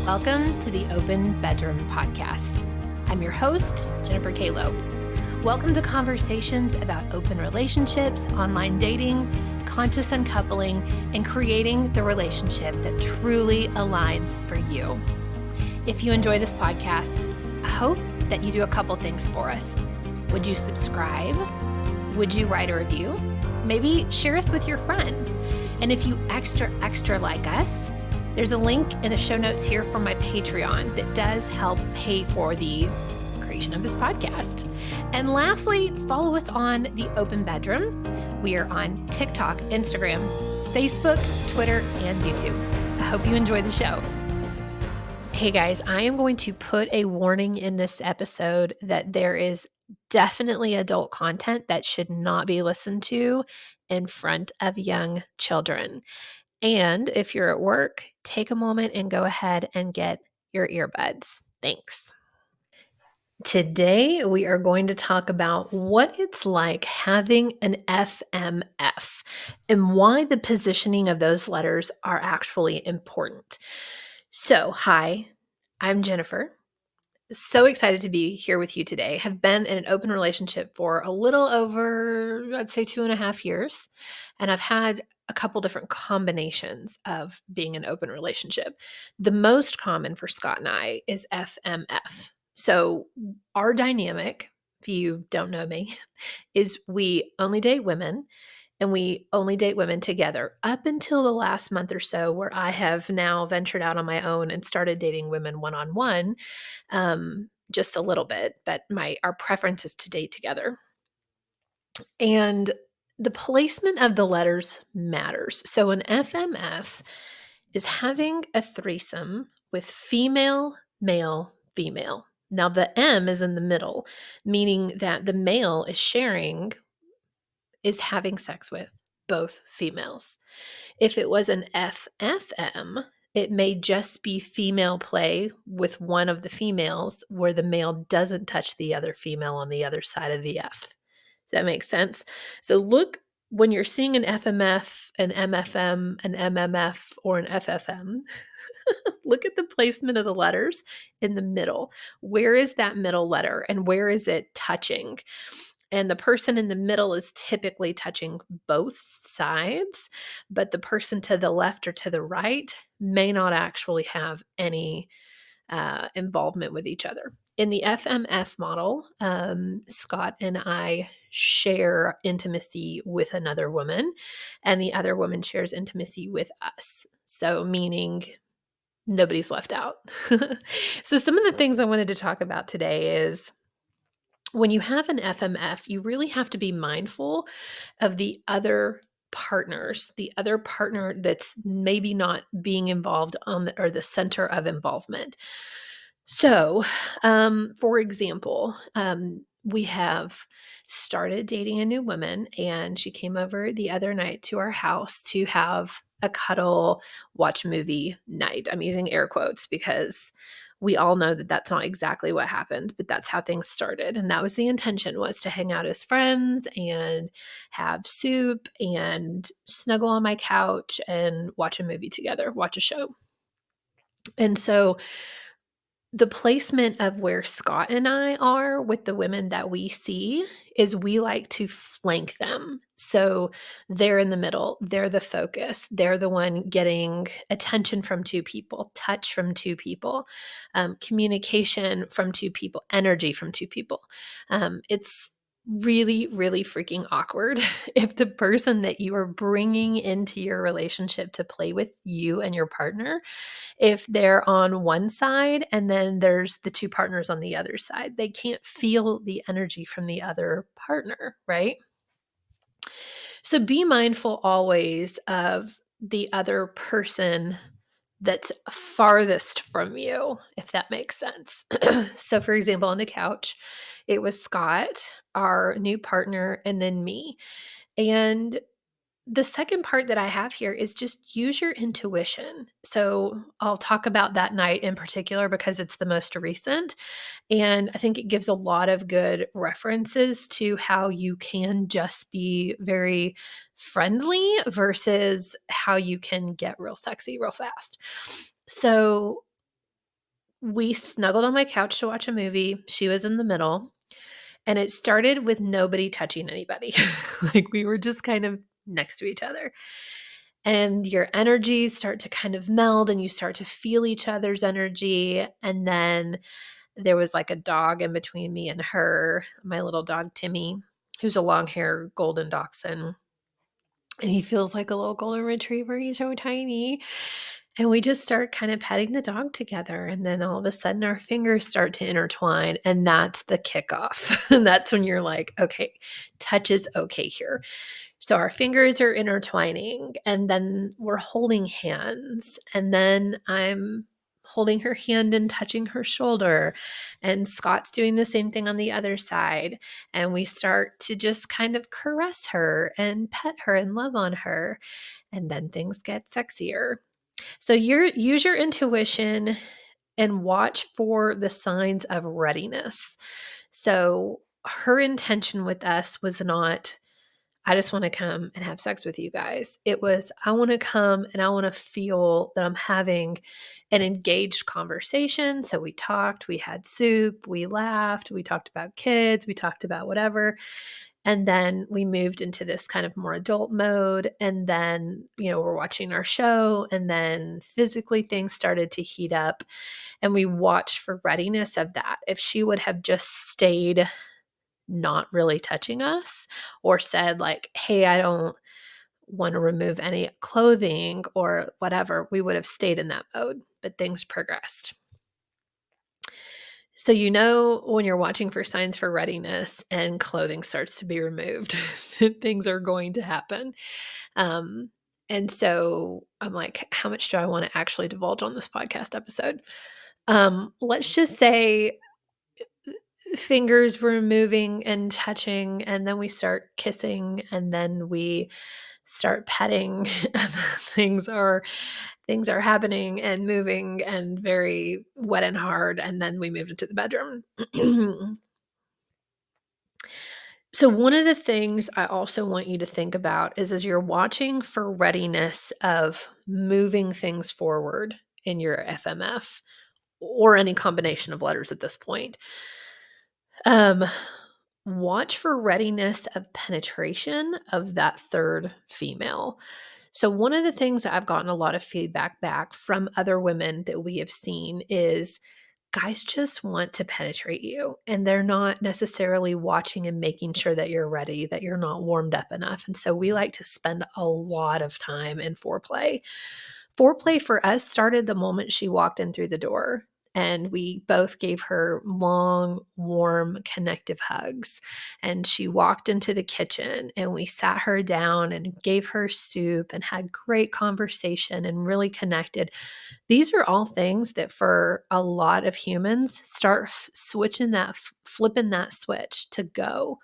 Welcome to the Open Bedroom Podcast. I'm your host, Jennifer Kalo. Welcome to conversations about open relationships, online dating, conscious uncoupling, and creating the relationship that truly aligns for you. If you enjoy this podcast, I hope that you do a couple things for us. Would you subscribe? Would you write a review? Maybe share us with your friends. And if you extra like us, there's a link in the show notes here for my Patreon that does help pay for the creation of this podcast. And lastly, follow us on the Open Bedroom. We are on TikTok, Instagram, Facebook, Twitter, and YouTube. I hope you enjoy the show. Hey guys, I am going to put a warning in this episode that there is definitely adult content that should not be listened to in front of young children. And if you're at work, take a moment and go ahead and get your earbuds. Thanks. Today, we are going to talk about what it's like having an FMF and why the positioning of those letters are actually important. So, hi, I'm Jennifer. So excited to be here with you today. Have been in an open relationship for a little over, I'd say 2.5 years. And I've had a couple different combinations of being in an open relationship. The most common for Scott and I is FMF. So our dynamic, if you don't know me, is we only date women. And we only date women together up until the last month or so, where I have now ventured out on my own and started dating women one-on-one, just a little bit. But our preference is to date together. And the placement of the letters matters. So an FMF is having a threesome with female, male, female. Now the M is in the middle, meaning that the male is having sex with both females. If it was an FFM, it may just be female play with one of the females where the male doesn't touch the other female on the other side of the F. Does that make sense? So look, when you're seeing an FMF, an MFM, an MMF, or an FFM, look at the placement of the letters in the middle. Where is that middle letter and where is it touching? And the person in the middle is typically touching both sides, but the person to the left or to the right may not actually have any involvement with each other. In the FMF model, Scott and I share intimacy with another woman, and the other woman shares intimacy with us. So, meaning nobody's left out. So, some of the things I wanted to talk about today is when you have an FMF, you really have to be mindful of the other partners, the other partner that's maybe not being involved or the center of involvement. So, for example, we have started dating a new woman, and she came over the other night to our house to have a cuddle, watch movie night. I'm using air quotes because we all know that that's not exactly what happened, but that's how things started. And that was the intention, was to hang out as friends and have soup and snuggle on my couch and watch a movie together, watch a show. And so the placement of where Scott and I are with the women that we see is we like to flank them. So they're in the middle. They're the focus. They're the one getting attention from two people, touch from two people, communication from two people, energy from two people. It's really, really freaking awkward if the person that you are bringing into your relationship to play with you and your partner, if they're on one side and then there's the two partners on the other side. They can't feel the energy from the other partner, right? So be mindful always of the other person that's farthest from you, if that makes sense. So, for example, on the couch, it was Scott, our new partner, and then me. And the second part that I have here is just use your intuition. So I'll talk about that night in particular because it's the most recent. And I think it gives a lot of good references to how you can just be very friendly versus how you can get real sexy real fast. So We snuggled on my couch to watch a movie. She was in the middle, and it started with nobody touching anybody. Like, we were just kind of next to each other. And your energies start to kind of meld, and you start to feel each other's energy. And then there was like a dog in between me and her, my little dog Timmy, who's a long hair golden dachshund. And he feels like a little golden retriever. He's so tiny. And we just start kind of petting the dog together. And then all of a sudden, our fingers start to intertwine. And that's the kickoff. And that's when you're like, okay, touch is okay here. So our fingers are intertwining, and then we're holding hands. And then I'm holding her hand and touching her shoulder. And Scott's doing the same thing on the other side. And we start to just kind of caress her and pet her and love on her. And then things get sexier. So use your intuition and watch for the signs of readiness. So her intention with us was not, I just want to come and have sex with you guys. It was, I want to come and I want to feel that I'm having an engaged conversation. So we talked, we had soup, we laughed, we talked about kids, we talked about whatever. And then we moved into this kind of more adult mode. And then, we're watching our show. And then physically things started to heat up. And we watched for readiness of that. If she would have just stayed not really touching us, or said like, hey, I don't want to remove any clothing or whatever, we would have stayed in that mode. But things progressed. So when you're watching for signs for readiness and clothing starts to be removed, things are going to happen. And so I'm like, how much do I want to actually divulge on this podcast episode? Let's just say fingers were moving and touching, and then we start kissing, and then we start petting, and things are happening and moving and very wet and hard, and then we moved into the bedroom. So one of the things I also want you to think about is, as you're watching for readiness of moving things forward in your FMF, or any combination of letters at this point, watch for readiness of penetration of that third female. So one of the things that I've gotten a lot of feedback back from other women that we have seen is guys just want to penetrate you, and they're not necessarily watching and making sure that you're ready, that you're not warmed up enough. And so we like to spend a lot of time in foreplay. Foreplay for us started the moment she walked in through the door. And we both gave her long, warm, connective hugs. And she walked into the kitchen, and we sat her down and gave her soup and had great conversation and really connected. These are all things that for a lot of humans start flipping that switch to go.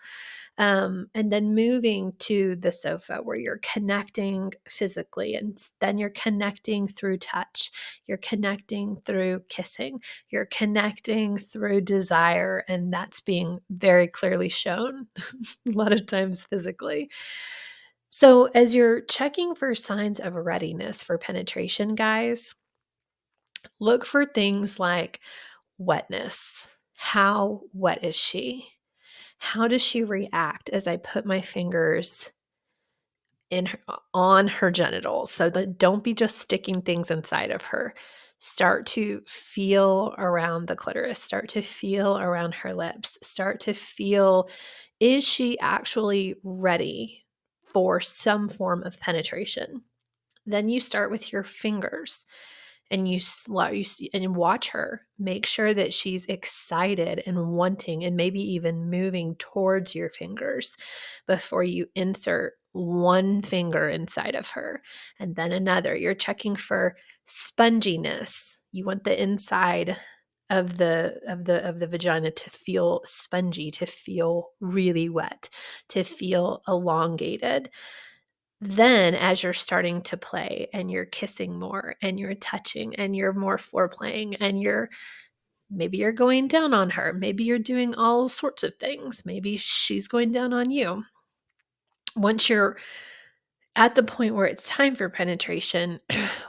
And then moving to the sofa where you're connecting physically, and then you're connecting through touch, you're connecting through kissing, you're connecting through desire, and that's being very clearly shown a lot of times physically. So, as you're checking for signs of readiness for penetration, guys, look for things like wetness. How wet is she? How does she react as I put my fingers on her genitals? So that don't be just sticking things inside of her. Start to feel around the clitoris, start to feel around her lips, start to feel, is she actually ready for some form of penetration? Then you start with your fingers, and and watch her. Make sure that she's excited and wanting and maybe even moving towards your fingers before you insert one finger inside of her and then another. You're checking for sponginess. You want the inside of the vagina to feel spongy, to feel really wet, to feel elongated. Then as you're starting to play and you're kissing more and you're touching and you're more foreplaying, and maybe you're going down on her, maybe you're doing all sorts of things, maybe she's going down on you. Once you're at the point where it's time for penetration,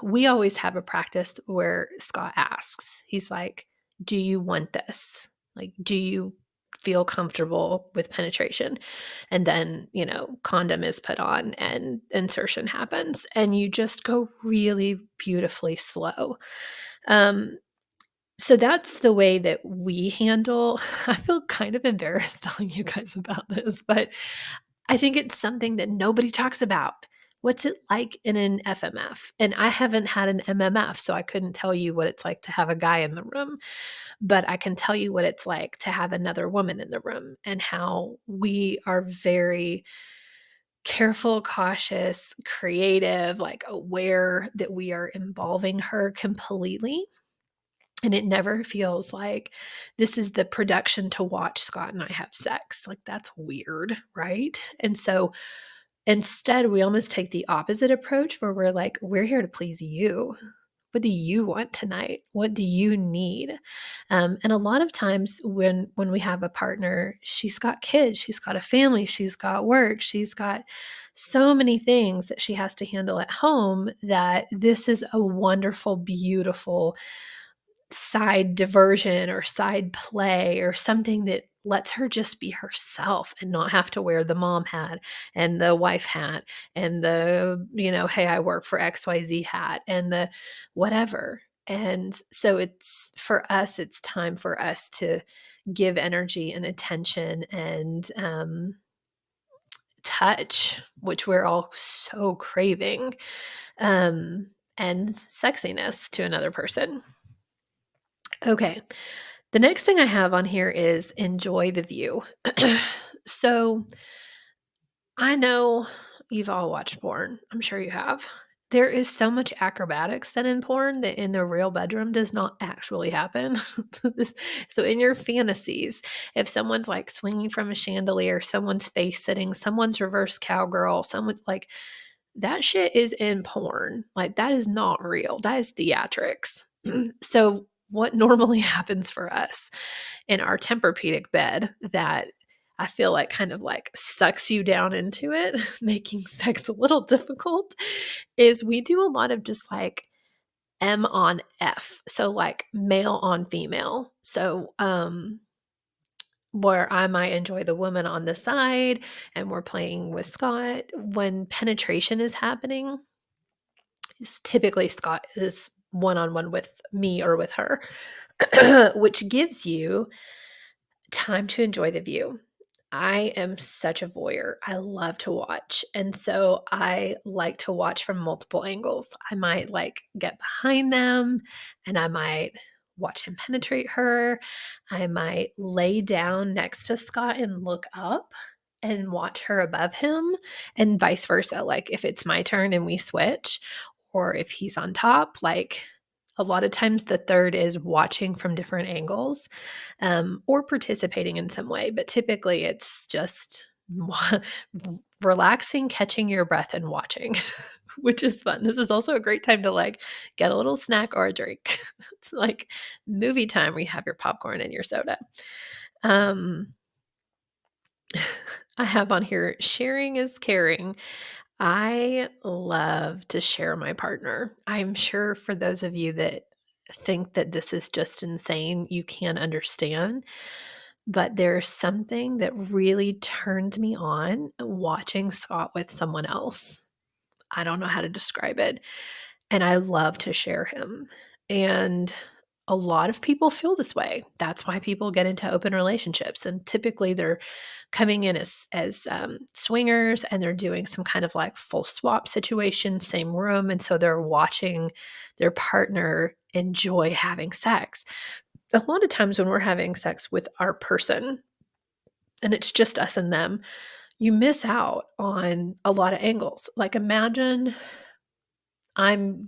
we always have a practice where Scott asks, he's like, Do you want this? Like, do you feel comfortable with penetration? And then, condom is put on and insertion happens, and you just go really beautifully slow. Um, so that's the way that we handle. I feel kind of embarrassed telling you guys about this, but I think it's something that nobody talks about. What's it like in an FMF? And I haven't had an MMF, so I couldn't tell you what it's like to have a guy in the room, but I can tell you what it's like to have another woman in the room and how we are very careful, cautious, creative, like aware that we are involving her completely. And it never feels like this is the production to watch Scott and I have sex. Like, that's weird, right? And so instead, we almost take the opposite approach where we're like, we're here to please you. What do you want tonight? What do you need? And a lot of times when we have a partner, she's got kids, she's got a family, she's got work, she's got so many things that she has to handle at home, that this is a wonderful, beautiful side diversion or side play or something that lets her just be herself and not have to wear the mom hat and the wife hat and the, hey, I work for XYZ hat and the whatever. And so it's for us, it's time for us to give energy and attention and touch, which we're all so craving, um, and sexiness to another person. Okay. The next thing I have on here is enjoy the view. So I know you've all watched porn. I'm sure you have. There is so much acrobatics done in porn that in the real bedroom does not actually happen. So in your fantasies, if someone's like swinging from a chandelier, someone's face sitting, someone's reverse cowgirl, someone's like, that shit is in porn. Like, that is not real. That is theatrics. So what normally happens for us in our Tempur-Pedic bed that I feel like kind of like sucks you down into it, making sex a little difficult, is we do a lot of just like M on F. So like male on female. So where I might enjoy the woman on the side and we're playing with Scott. When penetration is happening, typically Scott is one on one with me or with her, which gives you time to enjoy the view. I am such a voyeur. I love to watch. And so I like to watch from multiple angles. I might like get behind them and I might watch him penetrate her. I might lay down next to Scott and look up and watch her above him, and vice versa. Like if it's my turn and we switch, or if he's on top, like a lot of times the third is watching from different angles, or participating in some way. But typically it's just relaxing, catching your breath, and watching, which is fun. This is also a great time to like get a little snack or a drink. It's like movie time where you have your popcorn and your soda. Um, I have on here sharing is caring. I love to share my partner. I'm sure for those of you that think that this is just insane, you can't understand. But there's something that really turns me on watching Scott with someone else. I don't know how to describe it. And I love to share him. And a lot of people feel this way. That's why people get into open relationships. And typically they're coming in as swingers, and they're doing some kind of like full swap situation, same room. And so they're watching their partner enjoy having sex. A lot of times when we're having sex with our person and it's just us and them, you miss out on a lot of angles. Like imagine I'm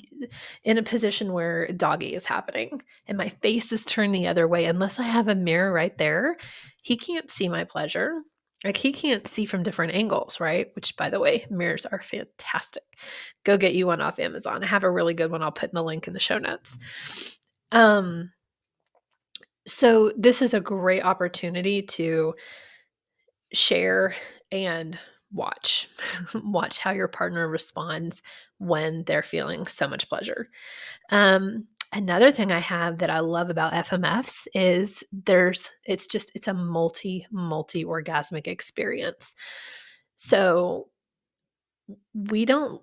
in a position where doggy is happening and my face is turned the other way. Unless I have a mirror right there, he can't see my pleasure. Like he can't see from different angles, right? Which, by the way, mirrors are fantastic. Go get you one off Amazon. I have a really good one. I'll put in the link in the show notes. Um, so this is a great opportunity to share and watch. Watch how your partner responds when they're feeling so much pleasure. Another thing I have that I love about FMFs is it's a multi-orgasmic experience. So we don't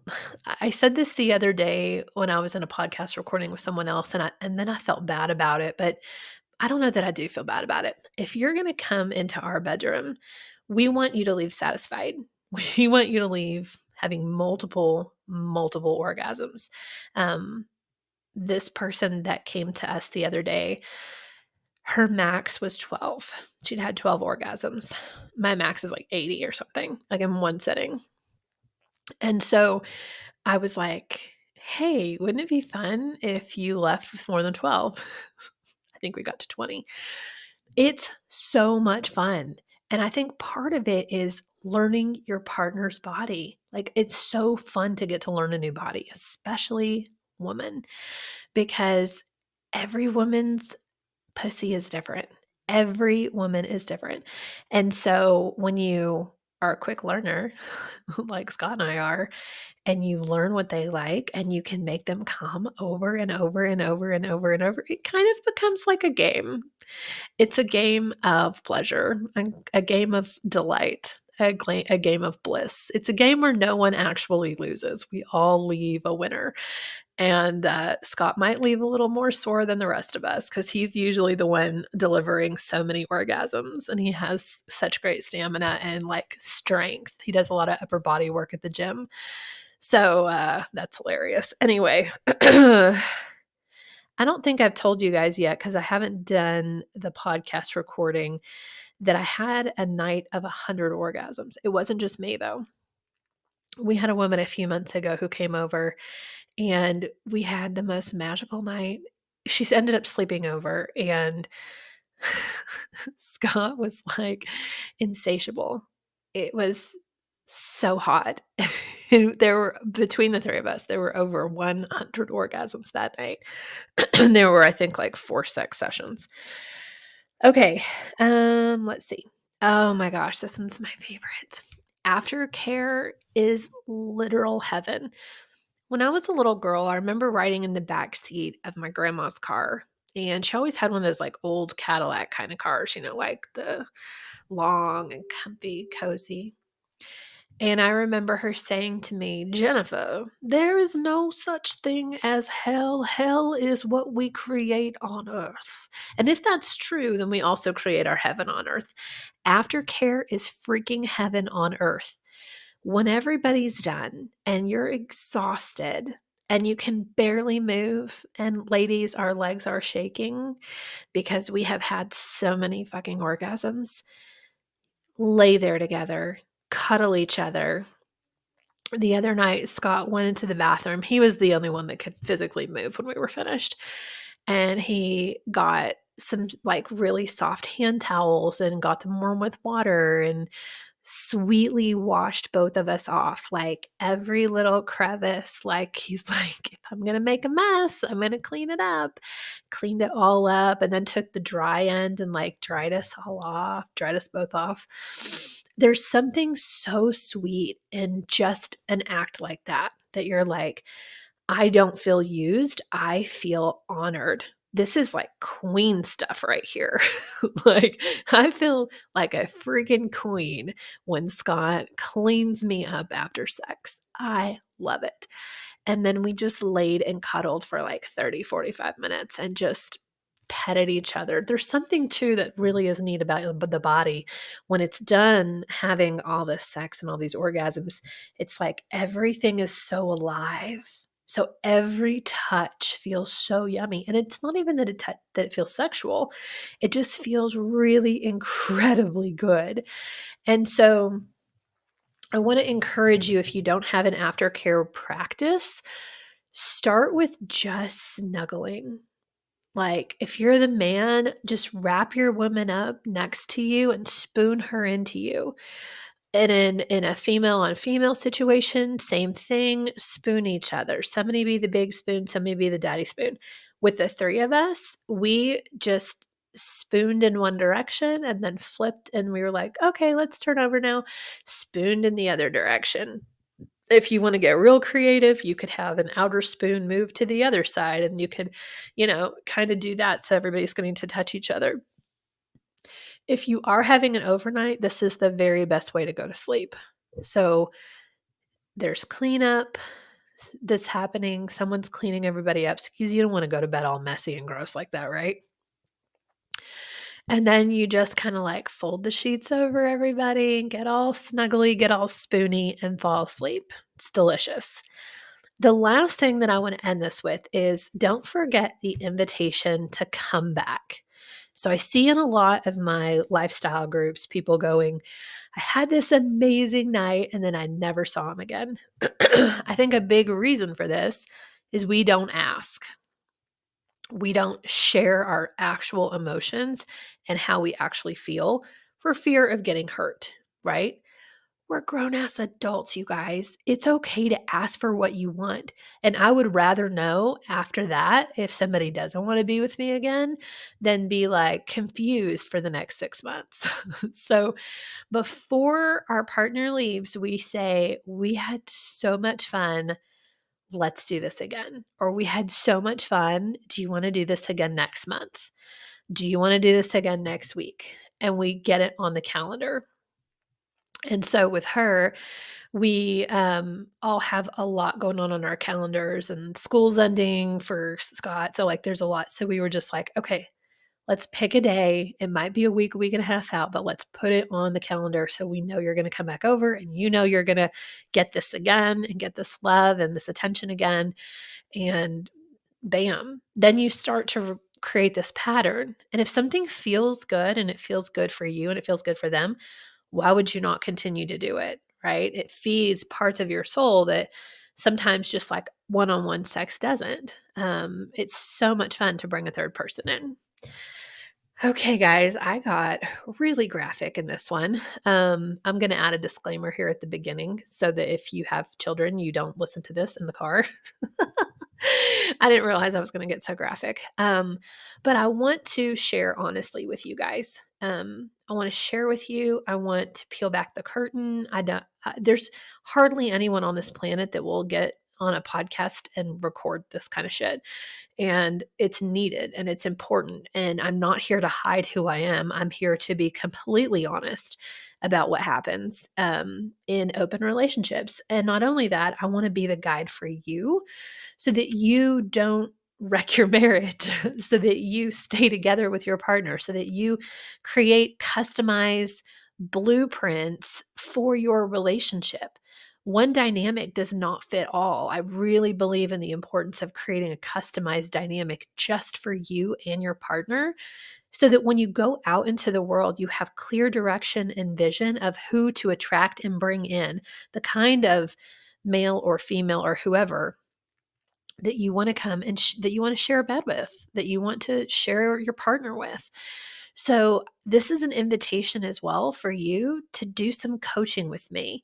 I said this the other day when I was in a podcast recording with someone else, and then I felt bad about it, but I don't know that I do feel bad about it. If you're gonna come into our bedroom, we want you to leave satisfied. We want you to leave having multiple orgasms. Um, this person that came to us the other day, her max was 12. She'd had 12 orgasms. My max is like 80 or something, like in one sitting. And so I was like, "Hey, wouldn't it be fun if you left with more than 12?" I think we got to 20. It's so much fun. And I think part of it is learning your partner's body. Like, it's so fun to get to learn a new body, especially woman, because every woman's pussy is different. Every woman is different. And so when you are a quick learner, like Scott and I are, and you learn what they like and you can make them come over and over and over and over and over, it kind of becomes like a game. It's a game of pleasure, a game of delight, a game of bliss. It's a game where no one actually loses. We all leave a winner. And Scott might leave a little more sore than the rest of us because he's usually the one delivering so many orgasms and he has such great stamina and like strength. He does a lot of upper body work at the gym. So that's hilarious. Anyway, I don't think I've told you guys yet because I haven't done the podcast recording that I had a night of 100 orgasms. It wasn't just me, though. We had a woman a few months ago who came over and we had the most magical night. She's ended up sleeping over, and Scott was like insatiable. It was so hot. There were, between the three of us, there were over 100 orgasms that night. And there were, I think, like 4 sex sessions. Okay, let's see. Oh my gosh, this one's my favorite. Aftercare is literal heaven. When I was a little girl, I remember riding in the back seat of my grandma's car, and she always had one of those like old Cadillac kind of cars, like the long and comfy, cozy. And I remember her saying to me, "Jennifer, there is no such thing as hell. Hell is what we create on earth." And if that's true, then we also create our heaven on earth. Aftercare is freaking heaven on earth. When everybody's done and you're exhausted and you can barely move, and ladies, our legs are shaking because we have had so many fucking orgasms, lay there together, cuddle each other. The other night, Scott went into the bathroom. He was the only one that could physically move when we were finished. And he got some like really soft hand towels and got them warm with water and sweetly washed both of us off, like every little crevice. Like he's like, if I'm gonna make a mess, I'm gonna clean it up. Cleaned it all up and then took the dry end and like dried us both off. There's something so sweet in just an act like that, that you're like, I don't feel used, I feel honored. This is like queen stuff right here. Like, I feel like a freaking queen when Scott cleans me up after sex. I love it. And then we just laid and cuddled for like 30, 45 minutes and just petted each other. There's something too that really is neat about the body when it's done having all this sex and all these orgasms. It's like everything is so alive. So every touch feels so yummy. And it's not even that that it feels sexual. It just feels really incredibly good. And so I want to encourage you, if you don't have an aftercare practice, start with just snuggling. Like, if you're the man, just wrap your woman up next to you and spoon her into you. And in a female on female situation, same thing, spoon each other. Somebody be the big spoon, somebody be the daddy spoon. With the three of us, we just spooned in one direction and then flipped, and we were like, okay, let's turn over now. Spooned in the other direction. If you want to get real creative, you could have an outer spoon move to the other side and you could, kind of do that so everybody's getting to touch each other. If you are having an overnight, this is the very best way to go to sleep. So there's cleanup that's happening. Someone's cleaning everybody up because you don't want to go to bed all messy and gross like that, right? And then you just kind of like fold the sheets over everybody and get all snuggly, get all spoony, and fall asleep. It's delicious. The last thing that I want to end this with is don't forget the invitation to come back. So I see in a lot of my lifestyle groups people going, I had this amazing night and then I never saw him again. I think a big reason for this is we don't ask. We don't share our actual emotions and how we actually feel for fear of getting hurt, right? We're grown ass adults, you guys. It's okay to ask for what you want. And I would rather know after that if somebody doesn't want to be with me again than be like confused for the next 6 months. So before our partner leaves, we say, we had so much fun. Let's do this again. Or we had so much fun. Do you want to do this again next month? Do you want to do this again next week? And we get it on the calendar. And so with her, we all have a lot going on our calendars and school's ending for Scott. So, like, there's a lot. So, we were just like, okay, let's pick a day. It might be a week and a half out, but let's put it on the calendar so we know you're going to come back over and you're going to get this again and get this love and this attention again. And bam, then you start to create this pattern. And if something feels good and it feels good for you and it feels good for them, why would you not continue to do it? Right? It feeds parts of your soul that sometimes just like one-on-one sex doesn't. It's so much fun to bring a third person in. Okay, guys, I got really graphic in this one. I'm going to add a disclaimer here at the beginning so that if you have children, you don't listen to this in the car. I didn't realize I was going to get so graphic. But I want to share honestly with you guys. I want to share with you. I want to peel back the curtain. There's hardly anyone on this planet that will get on a podcast and record this kind of shit. And it's needed and it's important. And I'm not here to hide who I am. I'm here to be completely honest about what happens in open relationships. And not only that, I want to be the guide for you so that you don't wreck your marriage, so that you stay together with your partner, so that you create customized blueprints for your relationship. One dynamic does not fit all. I really believe in the importance of creating a customized dynamic just for you and your partner so that when you go out into the world, you have clear direction and vision of who to attract and bring in, the kind of male or female or whoever that you want to come and that you want to share a bed with, that you want to share your partner with. So, this is an invitation as well for you to do some coaching with me.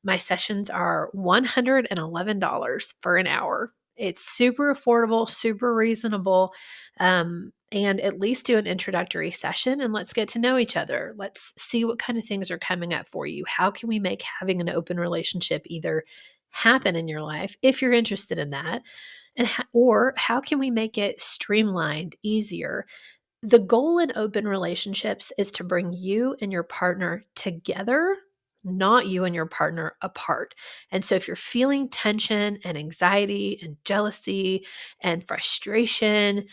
My sessions are $111 for an hour. It's super affordable, super reasonable, and at least do an introductory session and let's get to know each other. Let's see what kind of things are coming up for you. How can we make having an open relationship either happen in your life if you're interested in that? Or how can we make it streamlined, easier? The goal in open relationships is to bring you and your partner together, not you and your partner apart. And so if you're feeling tension and anxiety and jealousy and frustration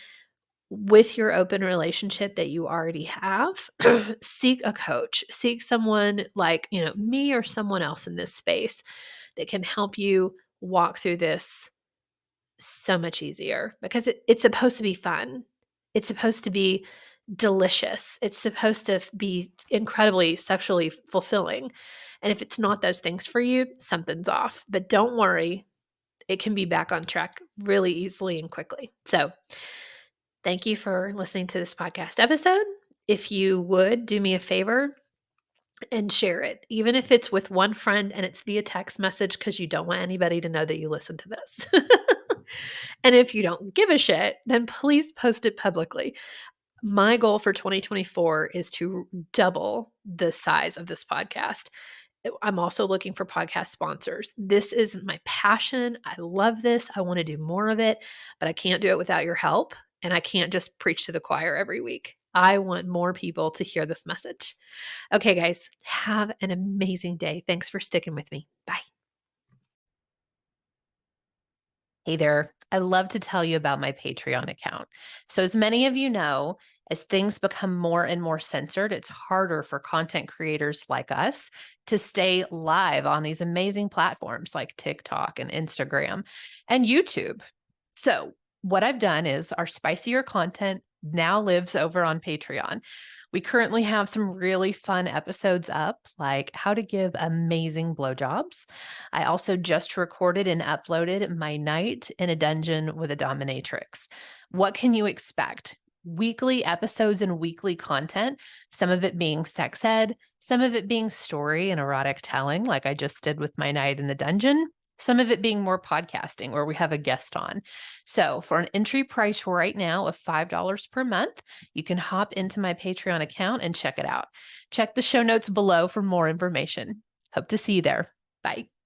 with your open relationship that you already have, seek a coach, seek someone like, me or someone else in this space that can help you walk through this so much easier because it's supposed to be fun. It's supposed to be delicious. It's supposed to be incredibly sexually fulfilling. And if it's not those things for you, something's off. But don't worry, it can be back on track really easily and quickly. So, thank you for listening to this podcast episode. If you would do me a favor and share it, even if it's with one friend and it's via text message because you don't want anybody to know that you listen to this. And if you don't give a shit, then please post it publicly. My goal for 2024 is to double the size of this podcast. I'm also looking for podcast sponsors. This is my passion. I love this. I want to do more of it, but I can't do it without your help. And I can't just preach to the choir every week. I want more people to hear this message. Okay, guys, have an amazing day. Thanks for sticking with me. Bye. Hey there. I love to tell you about my Patreon account. So, as many of you know, as things become more and more censored, it's harder for content creators like us to stay live on these amazing platforms like TikTok and Instagram and YouTube. So, what I've done is our spicier content now lives over on Patreon. We currently have some really fun episodes up, like how to give amazing blowjobs. I also just recorded and uploaded my night in a dungeon with a dominatrix. What can you expect? Weekly episodes and weekly content, some of it being sex ed, some of it being story and erotic telling, like I just did with my night in the dungeon, some of it being more podcasting where we have a guest on. So, for an entry price right now of $5 per month, you can hop into my Patreon account and check it out. Check the show notes below for more information. Hope to see you there. Bye.